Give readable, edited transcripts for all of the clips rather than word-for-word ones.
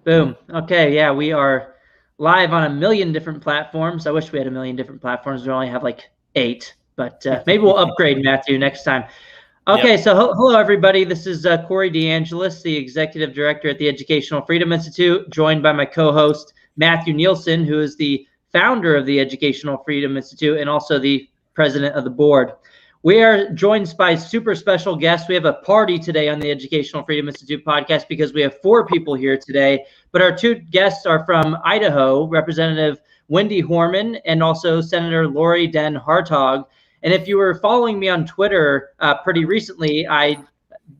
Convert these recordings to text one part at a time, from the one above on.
Boom. Okay, yeah, we are live on a million different platforms. I wish we had a million different platforms. We only have like 8, but maybe we'll upgrade, Matthew, next time. Okay, Yep. so hello, everybody. This is Corey DeAngelis, the Executive Director at the Educational Freedom Institute, joined by my co-host, Matthew Nielsen, who is the founder of the Educational Freedom Institute and also the president of the board. We are joined by super special guests. We have a party today on the Educational Freedom Institute podcast because we have 4 people here today, but our 2 guests are from Idaho, Representative Wendy Horman and also Senator Lori Den Hartog. And if you were following me on Twitter pretty recently, I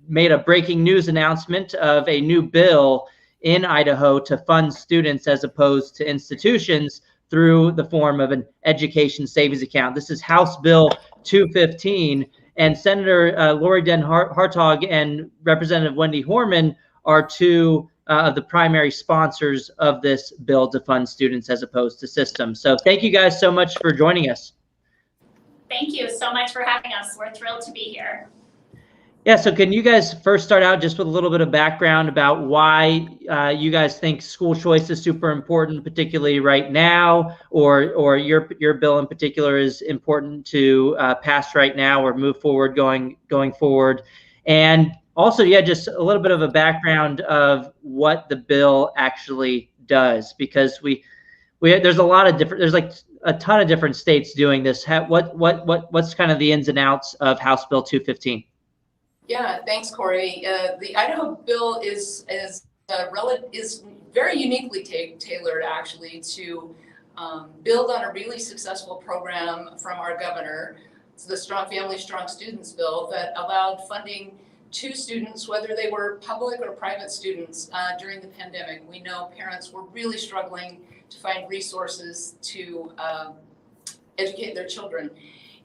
made a breaking news announcement of a new bill in Idaho to fund students as opposed to institutions through the form of an education savings account. This is House Bill 215, and Senator Lori Den Hartog and Representative Wendy Horman are 2 of the primary sponsors of this bill to fund students as opposed to systems. So thank you guys so much for joining us. Thank you so much for having us. We're thrilled to be here. Yeah, so can you guys first start out just with a little bit of background about why you guys think school choice is super important, particularly right now, or your bill in particular is important to pass right now or move forward going forward, and also, yeah, just a little bit of a background of what the bill actually does, because we there's a lot of different, there's like a ton of different states doing this. What's kind of the ins and outs of House Bill 215? Yeah, thanks, Corey. The Idaho bill is very uniquely tailored, actually, to build on a really successful program from our governor. It's the Strong Family, Strong Students bill that allowed funding to students, whether they were public or private students, during the pandemic. We know parents were really struggling to find resources to educate their children.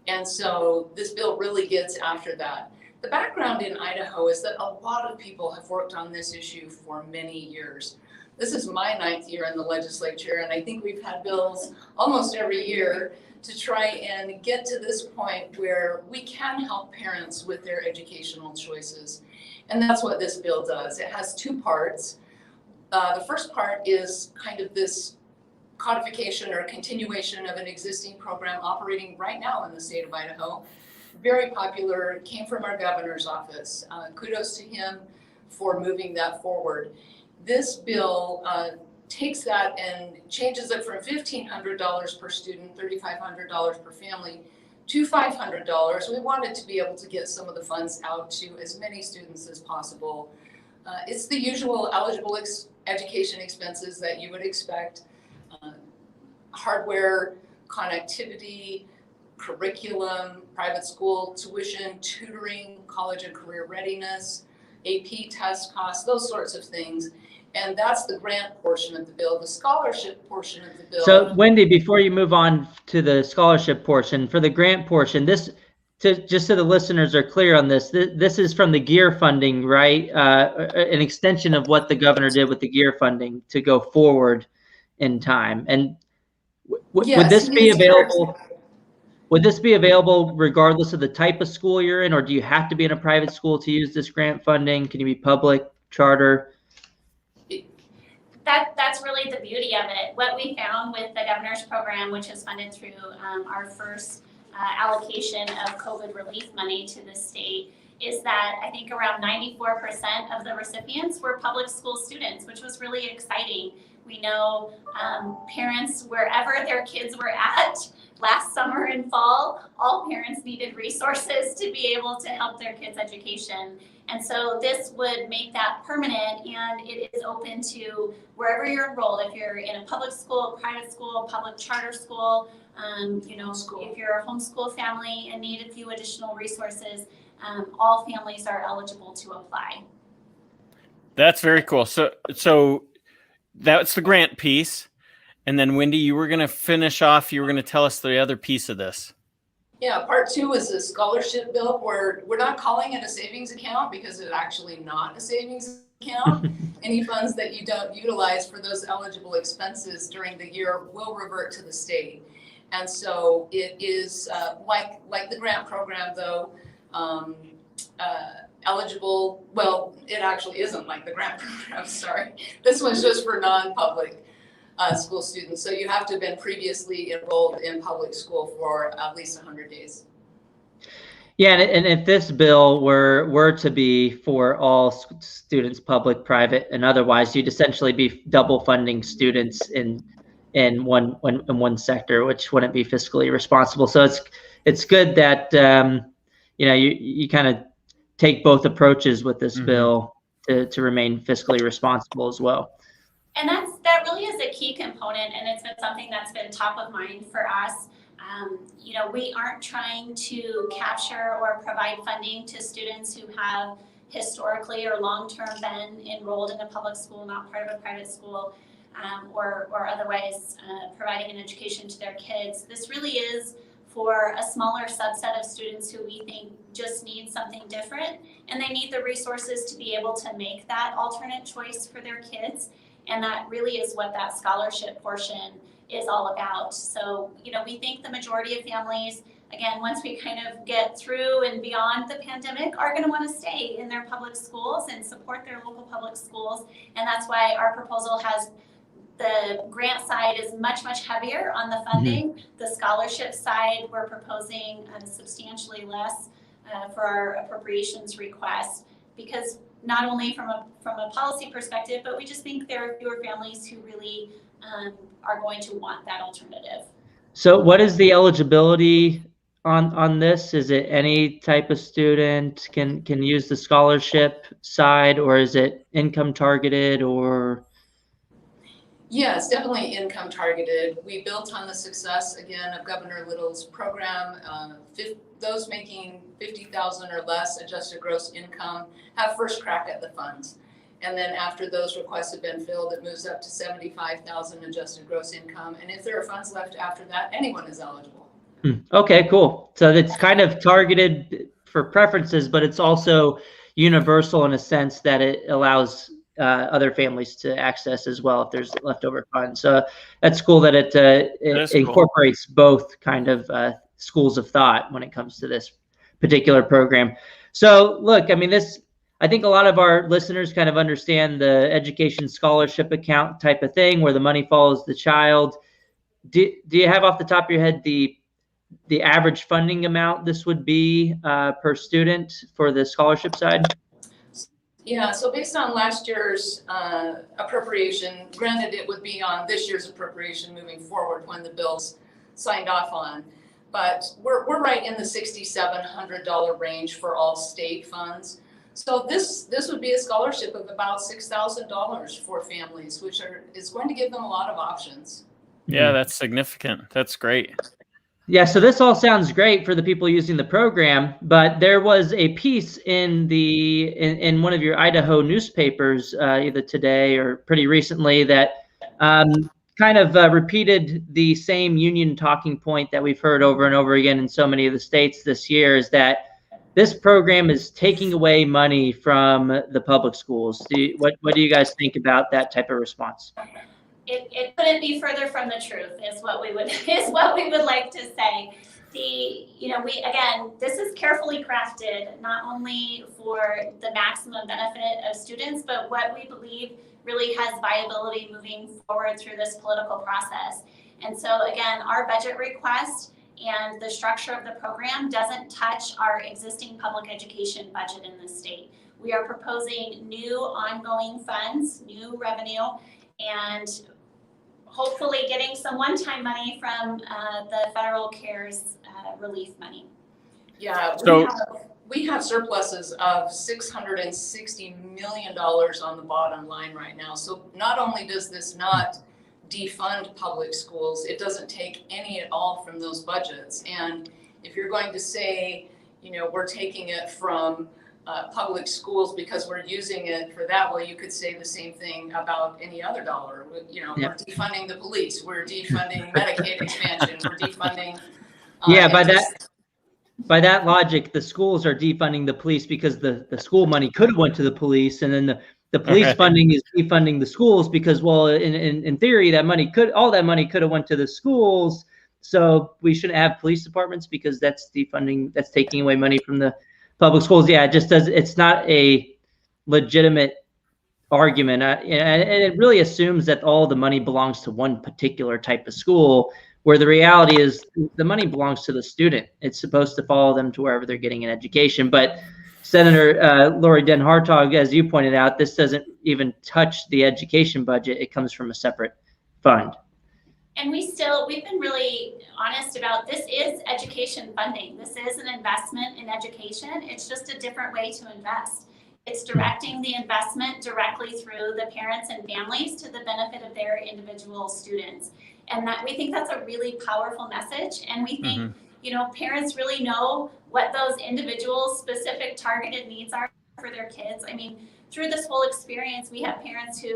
And so this bill really gets after that. The background in Idaho is that a lot of people have worked on this issue for many years. This is my 9th year in the legislature, and I think we've had bills almost every year to try and get to this point where we can help parents with their educational choices. And that's what this bill does. It has 2 parts. The first part is kind of this codification or continuation of an existing program operating right now in the state of Idaho. Very popular, came from our governor's office. Kudos to him for moving that forward. This bill takes that and changes it from $1,500 per student, $3,500 per family, to $500. We wanted to be able to get some of the funds out to as many students as possible. It's the usual eligible education expenses that you would expect: hardware, connectivity, curriculum, private school tuition, tutoring, college and career readiness, AP test costs, those sorts of things. And that's the grant portion of the bill. The scholarship portion of the bill. So Wendy, before you move on to the scholarship portion, for the grant portion, just so the listeners are clear on this is from the GEAR funding, right? An extension of what the governor did with the GEAR funding to go forward in time. And yes, would this be available? Would this be available regardless of the type of school you're in, or do you have to be in a private school to use this grant funding? Can you be public, charter? That's really the beauty of it. What we found with the governor's program, which is funded through our first allocation of COVID relief money to the state, is that I think around 94% of the recipients were public school students, which was really exciting. We know parents, wherever their kids were at last summer and fall, all parents needed resources to be able to help their kids' education. And so this would make that permanent, and it is open to wherever you're enrolled. If you're in a public school, private school, public charter school, if you're a homeschool family and need a few additional resources, all families are eligible to apply. That's very cool. So that's the grant piece. And then Wendy, you were going to finish off, you were going to tell us the other piece of this. Yeah, part 2 is a scholarship bill where we're not calling it a savings account because it's actually not a savings account. Any funds that you don't utilize for those eligible expenses during the year will revert to the state. And so it is like the grant program, though, eligible, well, it actually isn't like the grant program, sorry. This one's just for non-public school students. So you have to have been previously enrolled in public school for at least 100 days. Yeah, and if this bill were to be for all students, public, private, and otherwise, you'd essentially be double funding students in one sector, which wouldn't be fiscally responsible. So it's good that you kind of take both approaches with this bill to remain fiscally responsible as well. And that really is a key component, and it's been something that's been top of mind for us. We aren't trying to capture or provide funding to students who have historically or long-term been enrolled in a public school, not part of a private school, or otherwise providing an education to their kids. This really is for a smaller subset of students who we think just need something different, and they need the resources to be able to make that alternate choice for their kids. And that really is what that scholarship portion is all about. So, we think the majority of families, again, once we kind of get through and beyond the pandemic, are going to want to stay in their public schools and support their local public schools. And that's why our proposal has the grant side is much, much heavier on the funding. The scholarship side, we're proposing substantially less for our appropriations request, because not only from a policy perspective, but we just think there are fewer families who really are going to want that alternative. So what is the eligibility on this? Is it any type of student can use the scholarship side, or is it income targeted, or? Yeah, it's definitely income targeted. We built on the success, again, of Governor Little's program. Those making $50,000 or less adjusted gross income have first crack at the funds. And then after those requests have been filled, it moves up to $75,000 adjusted gross income. And if there are funds left after that, anyone is eligible. Okay, cool. So it's kind of targeted for preferences, but it's also universal in a sense that it allows other families to access as well if there's leftover funds. So that's cool that it incorporates both kind of schools of thought when it comes to this particular program. So look, I think a lot of our listeners kind of understand the education scholarship account type of thing where the money follows the child. Do you have off the top of your head the average funding amount this would be per student for the scholarship side? Yeah, so based on last year's appropriation, granted it would be on this year's appropriation moving forward when the bill's signed off on, but we're right in the $6,700 range for all state funds. So this would be a scholarship of about $6,000 for families, which is going to give them a lot of options. Yeah, that's significant. That's great. Yeah, so this all sounds great for the people using the program, but there was a piece in one of your Idaho newspapers, either today or pretty recently, that kind of repeated the same union talking point that we've heard over and over again in so many of the states this year, is that this program is taking away money from the public schools. What do you guys think about that type of response? It couldn't be further from the truth, is what we would like to say. This is carefully crafted, not only for the maximum benefit of students, but what we believe really has viability moving forward through this political process. And so again, our budget request and the structure of the program doesn't touch our existing public education budget in the state. We are proposing new ongoing funds, new revenue, and hopefully getting some one-time money from the federal CARES relief money. Yeah, we have surpluses of $660 million on the bottom line right now. So not only does this not defund public schools, it doesn't take any at all from those budgets. And if you're going to say, we're taking it from public schools because we're using it for that, well, you could say the same thing about any other dollar. We're defunding the police, we're defunding Medicaid expansion, we're defunding. By that logic, the schools are defunding the police because the school money could have went to the police, and then the police funding is defunding the schools because, well, in theory, all that money could have went to the schools. So we shouldn't have police departments because that's defunding, that's taking away money from the public schools. Yeah, it just does. It's not a legitimate argument, and it really assumes that all the money belongs to one particular type of school, where the reality is the money belongs to the student. It's supposed to follow them to wherever they're getting an education. But Senator Lori Den Hartog, as you pointed out, this doesn't even touch the education budget. It comes from a separate fund. And we've been really honest about, this is education funding. This is an investment in education. It's just a different way to invest. It's directing the investment directly through the parents and families to the benefit of their individual students. And that, we think that's a really powerful message. And we think, you know, parents really know what those individual specific targeted needs are for their kids. I mean, through this whole experience, we have parents who,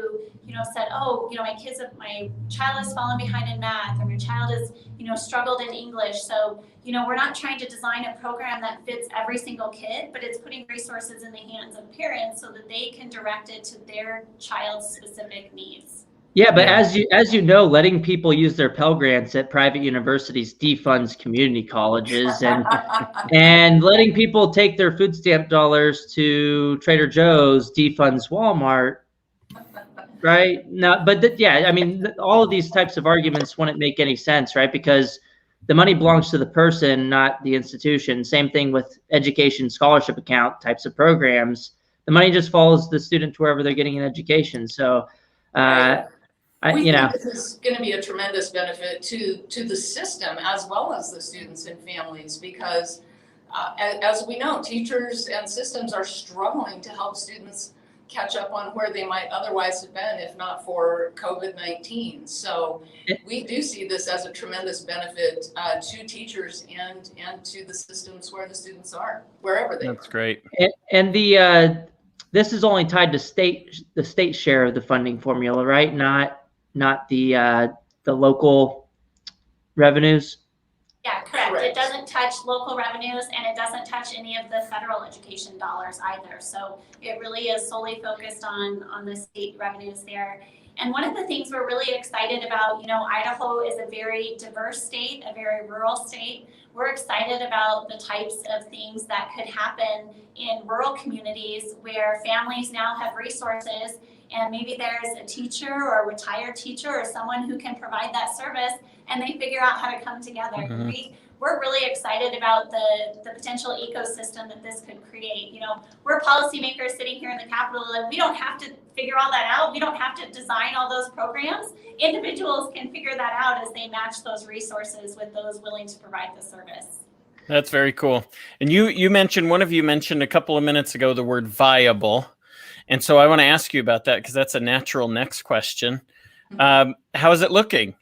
you know, said, oh, you know, my child has fallen behind in math, or my child has, you know, struggled in English. So, you know, we're not trying to design a program that fits every single kid, but it's putting resources in the hands of parents so that they can direct it to their child's specific needs. Yeah, but as you know, letting people use their Pell Grants at private universities defunds community colleges, and letting people take their food stamp dollars to Trader Joe's defunds Walmart, right? No, but yeah, I mean, all of these types of arguments wouldn't make any sense, right? Because the money belongs to the person, not the institution. Same thing with education scholarship account types of programs. The money just follows the student to wherever they're getting an education. So, we think this is going to be a tremendous benefit to the system as well as the students and families, because as we know, teachers and systems are struggling to help students catch up on where they might otherwise have been if not for COVID-19. So we do see this as a tremendous benefit to teachers and to the systems where the students are, wherever they are. That's great. And this is only tied to the state share of the funding formula, right? Not the local revenues. Yeah, correct. It doesn't touch local revenues, and it doesn't touch any of the federal education dollars either. So it really is solely focused on the state revenues there. And one of the things we're really excited about, you know, Idaho is a very diverse state, a very rural state. We're excited about the types of things that could happen in rural communities where families now have resources, and maybe there's a teacher or a retired teacher or someone who can provide that service, and they figure out how to come together. We're really excited about the potential ecosystem that this could create. You know, we're policymakers sitting here in the Capitol, and we don't have to figure all that out. We don't have to design all those programs. Individuals can figure that out as they match those resources with those willing to provide the service. That's very cool. And you mentioned, one of you mentioned a couple of minutes ago, the word viable. And so I want to ask you about that, because that's a natural next question. How is it looking?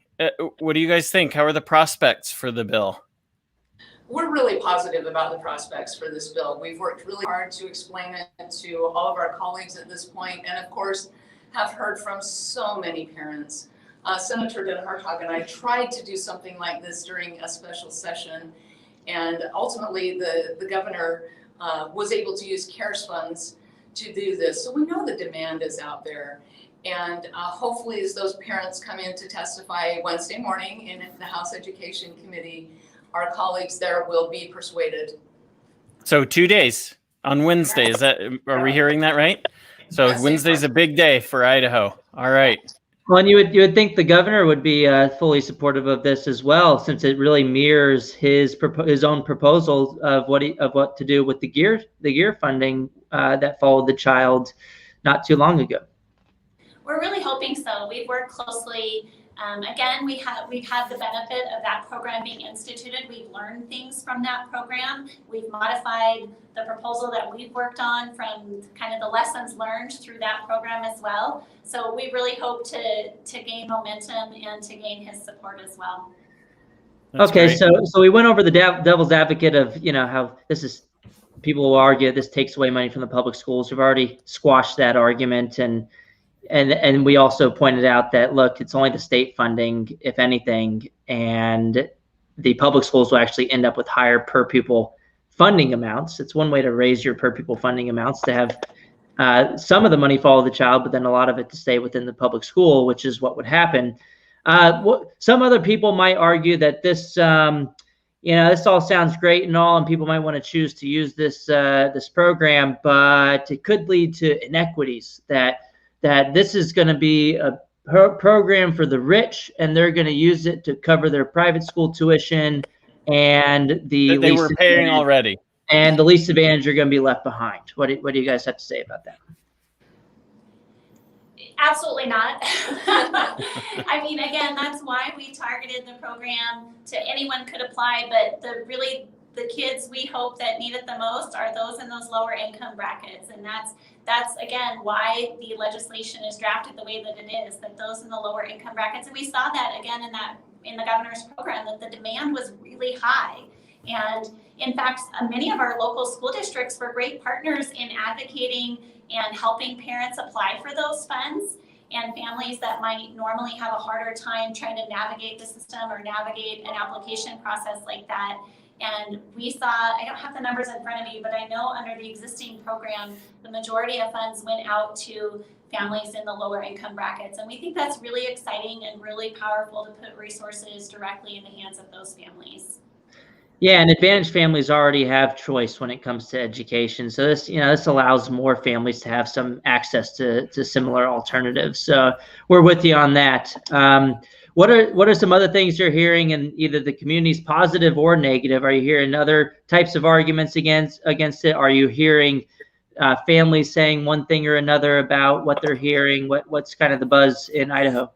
What do you guys think? How are the prospects for the bill? We're really positive about the prospects for this bill. We've worked really hard to explain it to all of our colleagues at this point, and of course have heard from so many parents. Senator Den Hartog and I tried to do something like this during a special session, and ultimately the governor was able to use CARES funds to do this. So we know the demand is out there, and hopefully as those parents come in to testify Wednesday morning in the House Education Committee, our colleagues there will be persuaded. So 2 days on Wednesday, are we hearing that right? So yes, Wednesday's a big day for Idaho. All right. Well, and you would think the governor would be fully supportive of this as well, since it really mirrors his own proposal of what to do with the gear funding that followed the child not too long ago. We're really hoping so. We've worked closely. Again, we've had the benefit of that program being instituted. We've learned things from that program. We've modified the proposal that we've worked on from kind of the lessons learned through that program as well. So we really hope to gain momentum and to gain his support as well. That's okay, great. so we went over the devil's advocate of, you know, how this is, people will argue this takes away money from the public schools. We've already squashed that argument, and we also pointed out that, look, it's only the state funding, if anything, and the public schools will actually end up with higher per pupil funding amounts. It's one way to raise your per pupil funding amounts, to have some of the money follow the child, but then a lot of it to stay within the public school, which is what would happen. Some other people might argue that this this all sounds great and all, and people might want to choose to use this program, but it could lead to inequities. That this is going to be a program for the rich, and they're going to use it to cover their private school tuition, and they were paying already. And the least advantaged are going to be left behind. What do you guys have to say about that? Absolutely not. I mean, again, that's why we targeted the program to anyone could apply, but the kids we hope that need it the most are those in those lower income brackets. And that's again why the legislation is drafted the way that it is, that those in the lower income brackets. And we saw that again in the governor's program, that the demand was really high. And in fact, many of our local school districts were great partners in advocating and helping parents apply for those funds, and families that might normally have a harder time trying to navigate the system or navigate an application process like that. And we saw, I don't have the numbers in front of me, but I know under the existing program, the majority of funds went out to families in the lower income brackets. And we think that's really exciting and really powerful to put resources directly in the hands of those families. Yeah, and advantaged families already have choice when it comes to education. So this allows more families to have some access to similar alternatives. So we're with you on that. What are some other things you're hearing in either the community's positive or negative? Are you hearing other types of arguments against it? Are you hearing families saying one thing or another about what they're hearing? What's kind of the buzz in Idaho?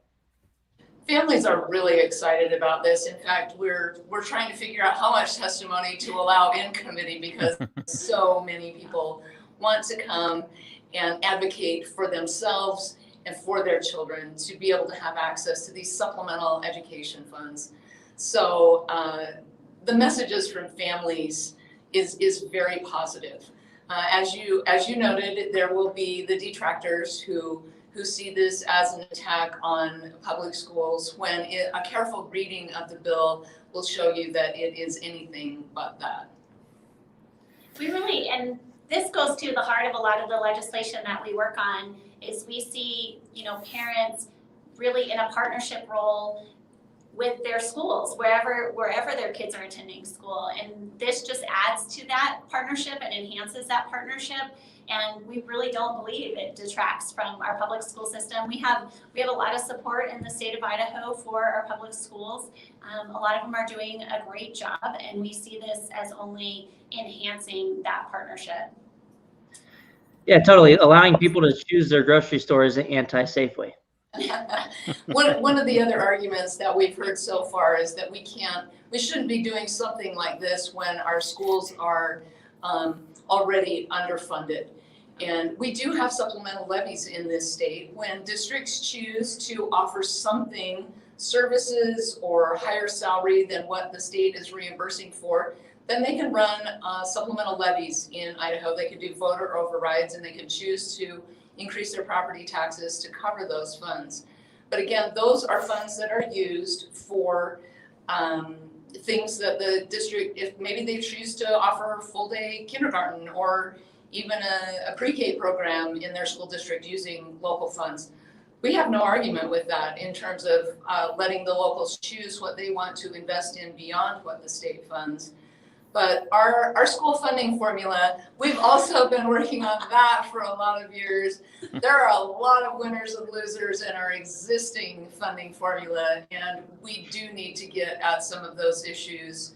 Families are really excited about this. In fact, we're trying to figure out how much testimony to allow in committee, because so many people want to come and advocate for themselves and for their children to be able to have access to these supplemental education funds. So the messages from families is very positive. As you noted, there will be the detractors who see this as an attack on public schools, when a careful reading of the bill will show you that it is anything but that. And this goes to the heart of a lot of the legislation that we work on, is we see, parents really in a partnership role with their schools, wherever their kids are attending school. And this just adds to that partnership and enhances that partnership. And we really don't believe it detracts from our public school system. We have a lot of support in the state of Idaho for our public schools. A lot of them are doing a great job, and we see this as only enhancing that partnership. Yeah, totally. Allowing people to choose their grocery store is anti-Safeway. One of the other arguments that we've heard so far is that we shouldn't be doing something like this when our schools are already underfunded. And we do have supplemental levies in this state. When districts choose to offer something, services or higher salary than what the state is reimbursing for, then they can run supplemental levies in Idaho. They could do voter overrides, and they can choose to increase their property taxes to cover those funds. But again, those are funds that are used for things that the district, if maybe they choose to offer full-day kindergarten or even a pre-K program in their school district using local funds. We have no argument with that in terms of letting the locals choose what they want to invest in beyond what the state funds. But our school funding formula, we've also been working on that for a lot of years. There are a lot of winners and losers in our existing funding formula, and we do need to get at some of those issues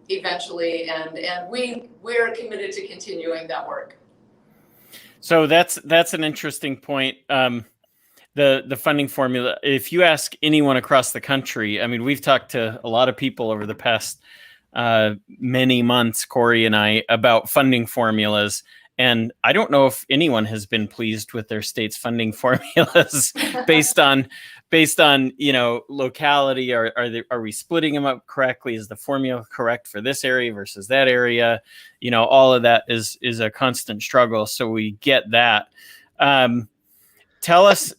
eventually, and we're committed to continuing that work. So that's an interesting point. The funding formula, if you ask anyone across the country, I mean, we've talked to a lot of people over the past many months, Corey and I, about funding formulas. And I don't know if anyone has been pleased with their state's funding formulas based on locality. Are we splitting them up correctly? Is the formula correct for this area versus that area? All of that is a constant struggle. So we get that. Tell us,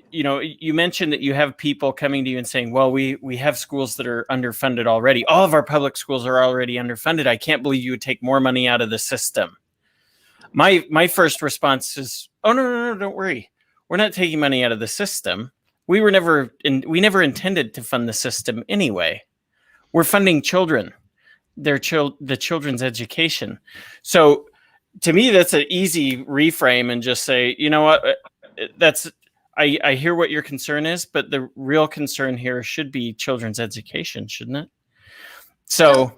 you mentioned that you have people coming to you and saying, well, we have schools that are underfunded already. All of our public schools are already underfunded. I can't believe you would take more money out of the system. My first response is, oh, no, don't worry. We're not taking money out of the system. We never intended to fund the system anyway. we're funding children, the children's education. So to me, that's an easy reframe and just say, you know what, I hear what your concern is, but the real concern here should be children's education, shouldn't it? So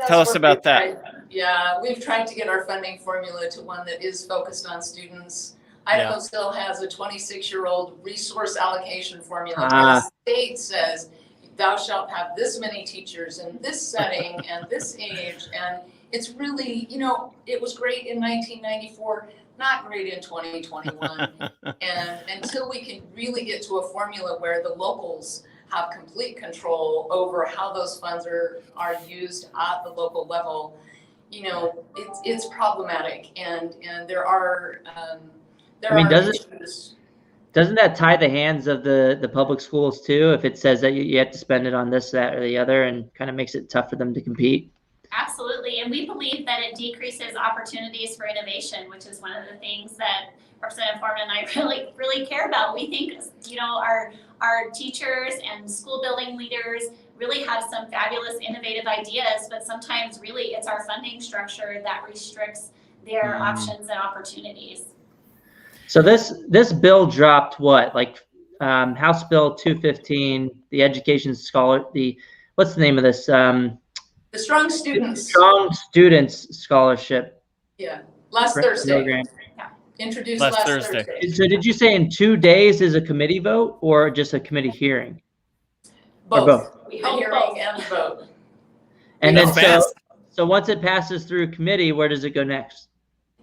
tell us about that. Yeah, we've tried to get our funding formula to one that is focused on students. Idaho still has a 26-year-old resource allocation formula where the state says, thou shalt have this many teachers in this setting and this age. And it's really, it was great in 1994, not great in 2021. And until we can really get to a formula where the locals have complete control over how those funds are used at the local level, it's problematic. And there are issues. Doesn't that tie the hands of the public schools too? If it says that you have to spend it on this, that, or the other, and kind of makes it tough for them to compete? Absolutely, and we believe that it decreases opportunities for innovation, which is one of the things that Representative Horman and I really care about. We think, our teachers and school building leaders really have some fabulous innovative ideas, but sometimes really it's our funding structure that restricts their options and opportunities. So this bill dropped what, House Bill 215, the education scholar, what's the name of this? The Strong Students Scholarship. Yeah, last Thursday. Program. Yeah. Introduced last Thursday. So did you say in 2 days is a committee vote or just a committee hearing? Both. Or both? We The hope hearing both. and vote. And That's then fast. so once it passes through committee, where does it go next?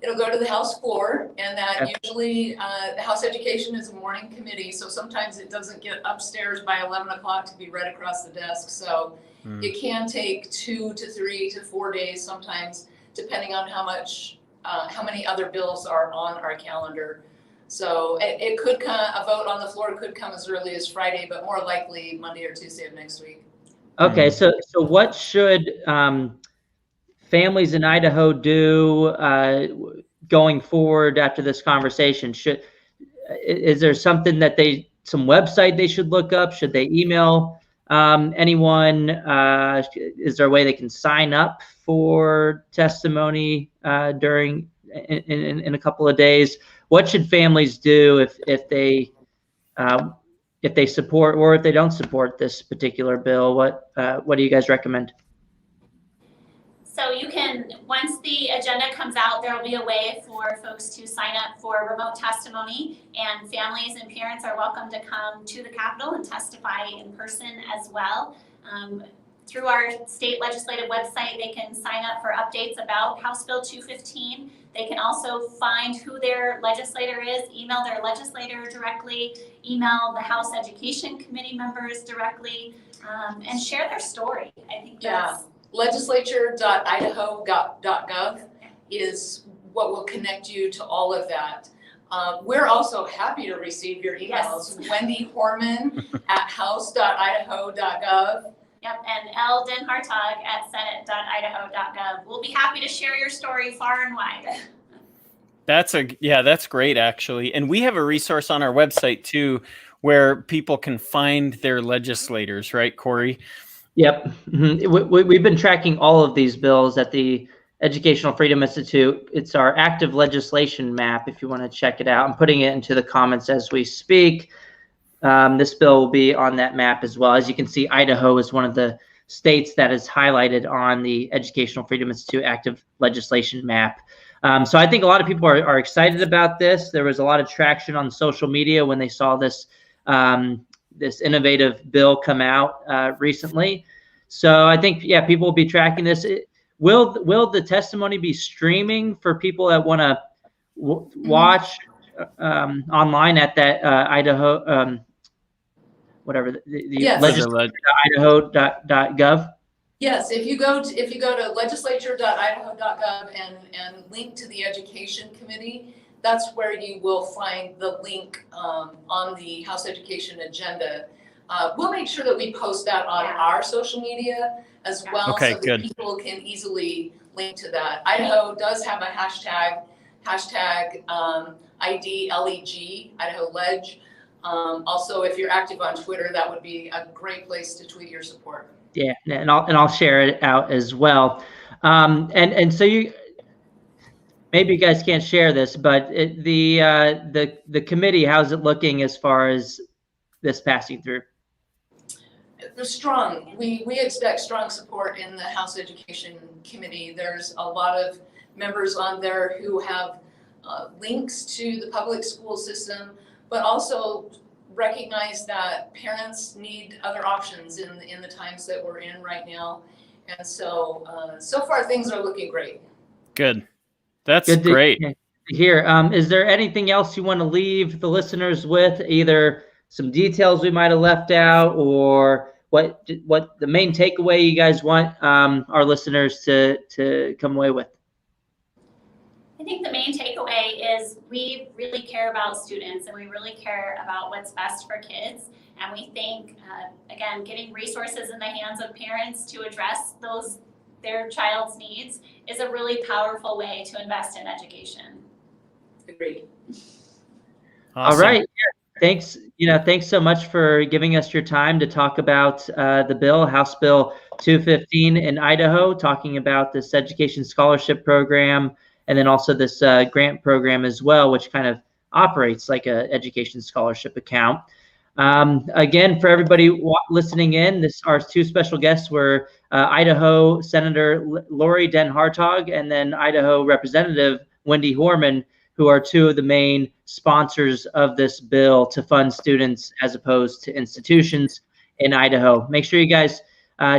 It'll go to the House floor, and that usually, the House Education is a morning committee, so sometimes it doesn't get upstairs by 11 o'clock to be read across the desk. So it can take 2 to 3 to 4 days sometimes, depending on how many other bills are on our calendar. So it could come, a vote on the floor could come as early as Friday, but more likely Monday or Tuesday of next week. Okay, so what should families in Idaho do going forward after this conversation? Is there something some website they should look up? Should they email anyone? Is there a way they can sign up for testimony in a couple of days? What should families do if they support or if they don't support this particular bill? What do you guys recommend? So you can, once the agenda comes out, there will be a way for folks to sign up for remote testimony, and families and parents are welcome to come to the Capitol and testify in person as well. Through our state legislative website, they can sign up for updates about House Bill 215. They can also find who their legislator is, email their legislator directly, email the House Education Committee members directly, and share their story. I think that's Legislature.idaho.gov is what will connect you to all of that. We're also happy to receive your emails. Yes. Wendy Horman at house.idaho.gov. Yep, and Eldon Hartog at senate.idaho.gov. We'll be happy to share your story far and wide. That's great, actually. And we have a resource on our website too, where people can find their legislators, right, Corey? Yep. We've been tracking all of these bills at the Educational Freedom Institute. It's our active legislation map if you want to check it out. I'm putting it into the comments as we speak. This bill will be on that map as well. As you can see, Idaho is one of the states that is highlighted on the Educational Freedom Institute active legislation map. So I think a lot of people are excited about this. There was a lot of traction on social media when they saw this this innovative bill come out recently. So I think, people will be tracking this. Will the testimony be streaming for people that want to watch online at that Idaho, whatever the Yes. legislature.idaho.gov? Yes, if you go to legislature.idaho.gov and link to the Education Committee, that's where you will find the link on the House Education agenda. We'll make sure that we post that on our social media as well, Okay, so that good. people can easily link to that. Idaho does have a hashtag ID LEG, Idaho Ledge. Also, if you're active on Twitter, that would be a great place to tweet your support. Yeah, and I'll share it out as well. And so maybe you guys can't share this, but the committee, how's it looking as far as this passing through? They're strong. We expect strong support in the House Education Committee. There's a lot of members on there who have links to the public school system, but also recognize that parents need other options in the times that we're in right now. And so, so far things are looking great. Good. That's Good great. to hear. Is there anything else you want to leave the listeners with? Either some details we might have left out, or what the main takeaway you guys want our listeners to come away with? I think the main takeaway is we really care about students and we really care about what's best for kids. And we think, again, getting resources in the hands of parents to address their child's needs is a really powerful way to invest in education. Agreed. Awesome. All right. Thanks. Thanks so much for giving us your time to talk about the bill, House Bill 215 in Idaho, talking about this education scholarship program, and then also this grant program as well, which kind of operates like a education scholarship account. Again, for everybody listening in, our two special guests were Idaho Senator Lori Den Hartog and then Idaho Representative Wendy Horman, who are two of the main sponsors of this bill to fund students as opposed to institutions in Idaho. Make sure you guys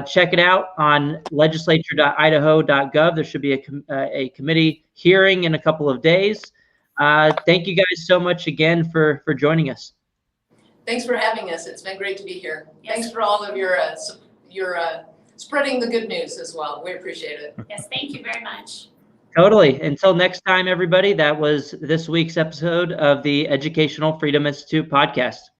check it out on legislature.idaho.gov. There should be a committee hearing in a couple of days. Thank you guys so much again for joining us. Thanks for having us. It's been great to be here. Yes. Thanks for all of your spreading the good news as well. We appreciate it. Yes, thank you very much. Totally. Until next time, everybody, that was this week's episode of the Educational Freedom Institute podcast.